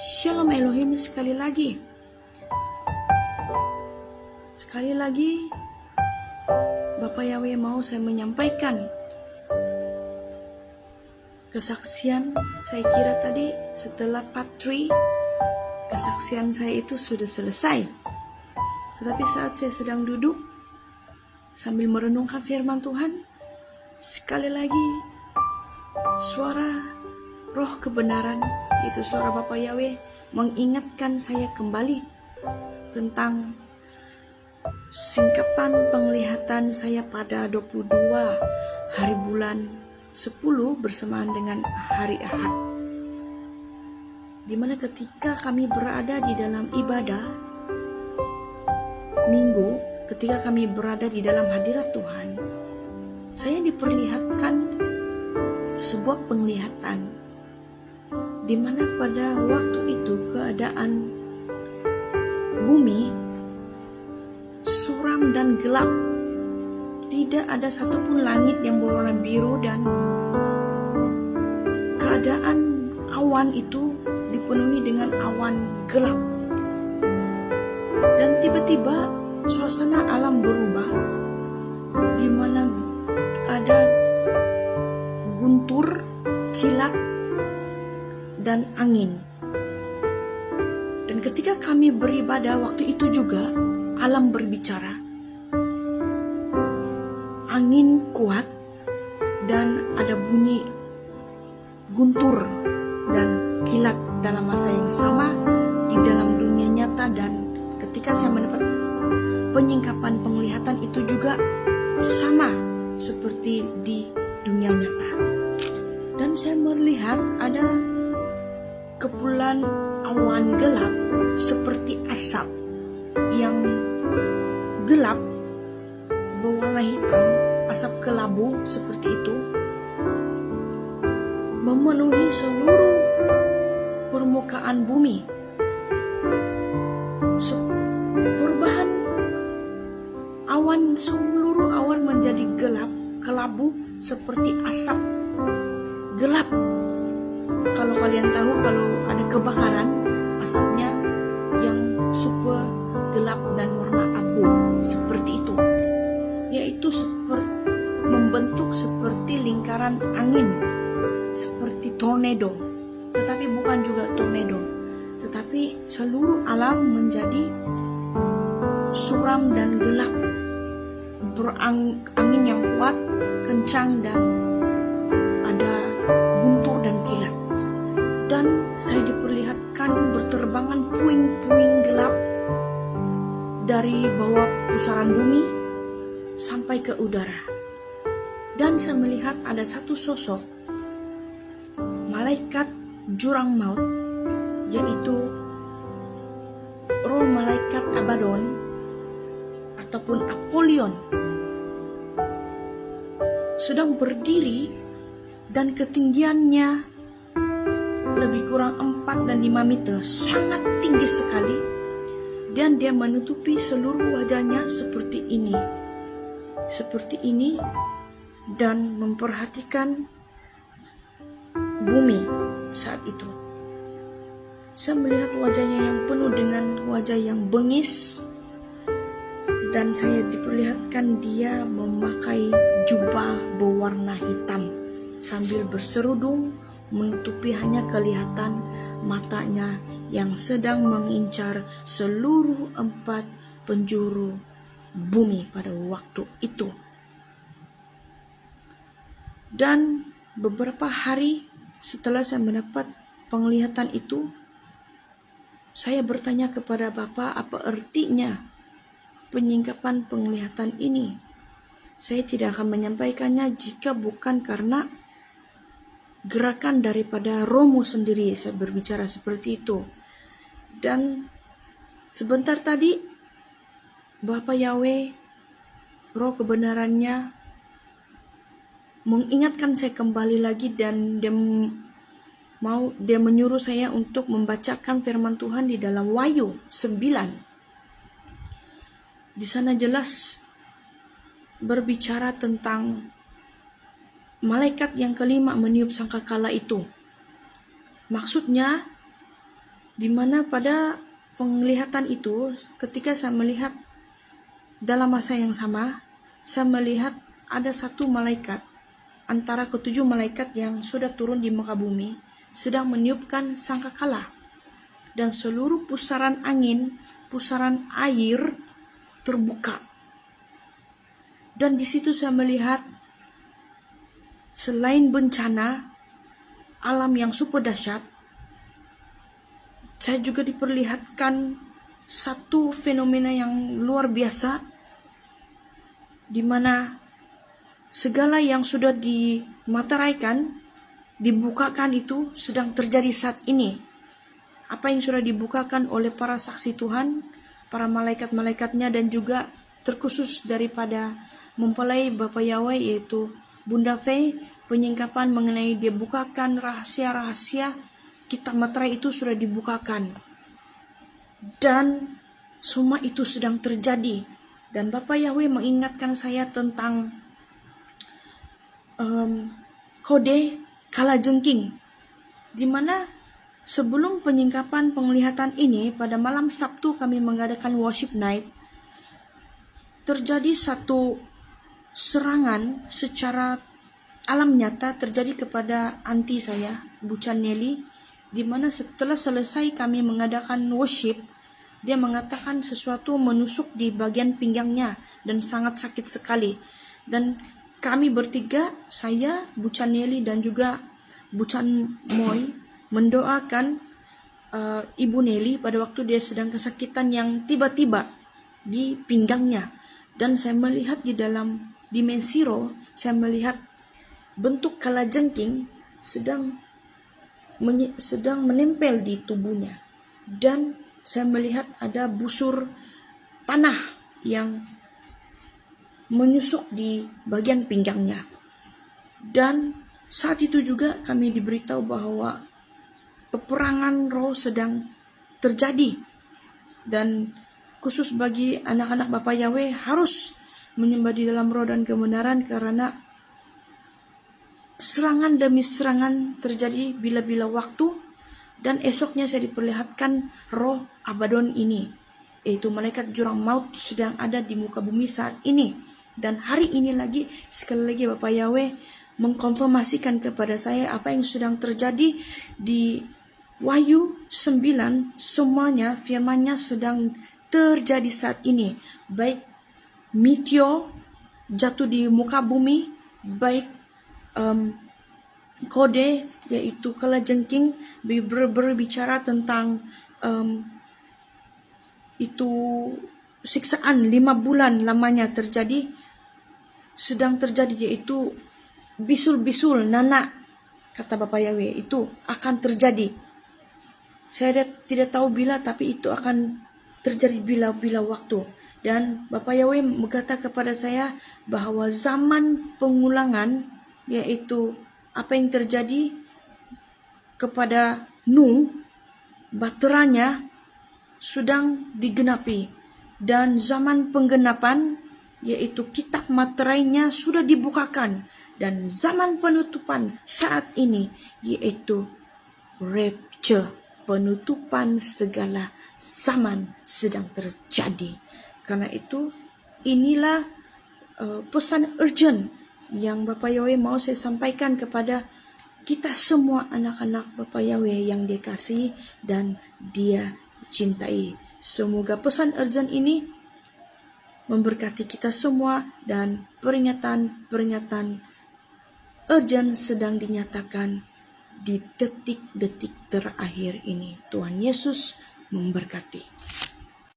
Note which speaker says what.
Speaker 1: Shalom Elohim sekali lagi. Bapak Yahweh mau saya menyampaikan kesaksian. Saya kira tadi setelah part 3 kesaksian saya itu sudah selesai. Tetapi saat saya sedang duduk sambil merenungkan firman Tuhan, sekali lagi suara roh kebenaran, itu suara Bapak Yahweh mengingatkan saya kembali tentang singkapan penglihatan saya pada 22 hari bulan 10 bersamaan dengan hari Ahad, dimana ketika kami berada di dalam ibadah minggu, ketika kami berada di dalam hadirat Tuhan, saya diperlihatkan sebuah penglihatan di mana pada waktu itu keadaan bumi suram dan gelap. Tidak ada satupun langit yang berwarna biru dan keadaan awan itu dipenuhi dengan awan gelap. Dan tiba-tiba suasana alam berubah, di mana ada guntur, kilat, dan angin. Dan ketika kami beribadah waktu itu juga, alam berbicara. Angin kuat dan ada bunyi guntur dan kilat dalam masa yang sama di dalam dunia nyata. Dan ketika saya mendapat penyingkapan penglihatan itu juga sama seperti di dunia nyata. Dan saya melihat ada kepulan awan gelap seperti asap yang gelap berwarna hitam, asap kelabu seperti itu, memenuhi seluruh permukaan bumi. Perubahan awan, seluruh awan menjadi gelap, kelabu seperti asap gelap. Kalau kalian tahu, kalau ada kebakaran, asapnya yang super gelap dan warna abu seperti itu, yaitu membentuk seperti lingkaran angin, seperti tornado. Tetapi bukan juga tornado, tetapi seluruh alam menjadi suram dan gelap, angin yang kuat, kencang, dan ada guntur dan kilat. Dan saya diperlihatkan berterbangan puing-puing gelap dari bawah pusaran bumi sampai ke udara. Dan saya melihat ada satu sosok malaikat jurang maut, yaitu roh malaikat Abaddon ataupun Apollyon, sedang berdiri dan ketinggiannya lebih kurang 4 dan 5 meter, sangat tinggi sekali. Dan dia menutupi seluruh wajahnya seperti ini, dan memperhatikan bumi saat itu. Saya melihat wajahnya yang penuh dengan wajah yang bengis, dan saya diperlihatkan dia memakai jubah berwarna hitam sambil berserudung, menutupi hanya kelihatan matanya yang sedang mengincar seluruh 4 penjuru bumi pada waktu itu. Dan beberapa hari setelah saya mendapat penglihatan itu, saya bertanya kepada Bapak, apa artinya penyingkapan penglihatan ini? Saya tidak akan menyampaikannya jika bukan karena gerakan daripada rohmu sendiri. Saya berbicara seperti itu. Dan sebentar tadi Bapak Yahweh, roh kebenarannya, mengingatkan saya kembali lagi, dan dia menyuruh saya untuk membacakan firman Tuhan di dalam Wahyu 9. Di sana jelas berbicara tentang malaikat yang kelima meniup sangkakala itu. Maksudnya Di mana pada penglihatan itu, ketika saya melihat dalam masa yang sama, saya melihat ada satu malaikat antara ketujuh malaikat yang sudah turun di muka bumi sedang meniupkan sangkakala, dan seluruh pusaran angin, pusaran air terbuka. Dan di situ saya melihat selain bencana alam yang super dahsyat, saya juga diperlihatkan satu fenomena yang luar biasa, di mana segala yang sudah dimateraikan, dibukakan itu sedang terjadi saat ini. Apa yang sudah dibukakan oleh para saksi Tuhan, para malaikat-malaikatnya, dan juga terkhusus daripada mempelai Bapak Yahweh yaitu Bunda Fei, penyingkapan mengenai dia bukakan rahasia-rahasia kitab materai itu sudah dibukakan. Dan semua itu sedang terjadi. Dan Bapak Yahweh mengingatkan saya tentang kode kalajengking, di mana sebelum penyingkapan penglihatan ini, pada malam Sabtu kami mengadakan worship night, terjadi satu serangan secara alam nyata terjadi kepada anti saya, Bucan Nelly, di mana setelah selesai kami mengadakan worship, dia mengatakan sesuatu menusuk di bagian pinggangnya dan sangat sakit sekali. Dan kami bertiga, saya, Bucan Nelly, dan juga Bucan Moy, mendoakan Ibu Nelly pada waktu dia sedang kesakitan yang tiba-tiba di pinggangnya. Dan saya melihat di dalam dimensi roh, saya melihat bentuk kalajengking sedang menempel di tubuhnya. Dan saya melihat ada busur panah yang menusuk di bagian pinggangnya. Dan saat itu juga kami diberitahu bahwa peperangan roh sedang terjadi. Dan khusus bagi anak-anak Bapak Yahweh harus menyembah di dalam roh dan kebenaran, karena serangan demi serangan terjadi bila-bila waktu. Dan esoknya saya diperlihatkan roh Abaddon ini, yaitu malaikat jurang maut, sedang ada di muka bumi saat ini. Dan hari ini lagi, sekali lagi Bapak Yahweh mengkonfirmasikan kepada saya apa yang sedang terjadi di Wahyu 9, semuanya firman-Nya sedang terjadi saat ini. Baik meteor jatuh di muka bumi, baik kode yaitu kalajengking berbicara tentang itu siksaan 5 bulan lamanya sedang terjadi, yaitu bisul-bisul nanak, kata Bapak Yahweh, itu akan terjadi. Saya tidak tahu bila, tapi itu akan terjadi bila-bila waktu. Dan Bapak Yahweh berkata kepada saya bahwa zaman pengulangan, yaitu apa yang terjadi kepada Nuh, bateranya sedang digenapi. Dan zaman penggenapan, yaitu kitab materainya sudah dibukakan. Dan zaman penutupan saat ini, yaitu rapture, penutupan segala zaman sedang terjadi. Karena itu, inilah pesan urgent yang Bapak Yahweh mau saya sampaikan kepada kita semua anak-anak Bapak Yahweh yang Dia kasih dan Dia cintai. Semoga pesan urgent ini memberkati kita semua, dan peringatan urgent sedang dinyatakan di detik-detik terakhir ini. Tuhan Yesus memberkati.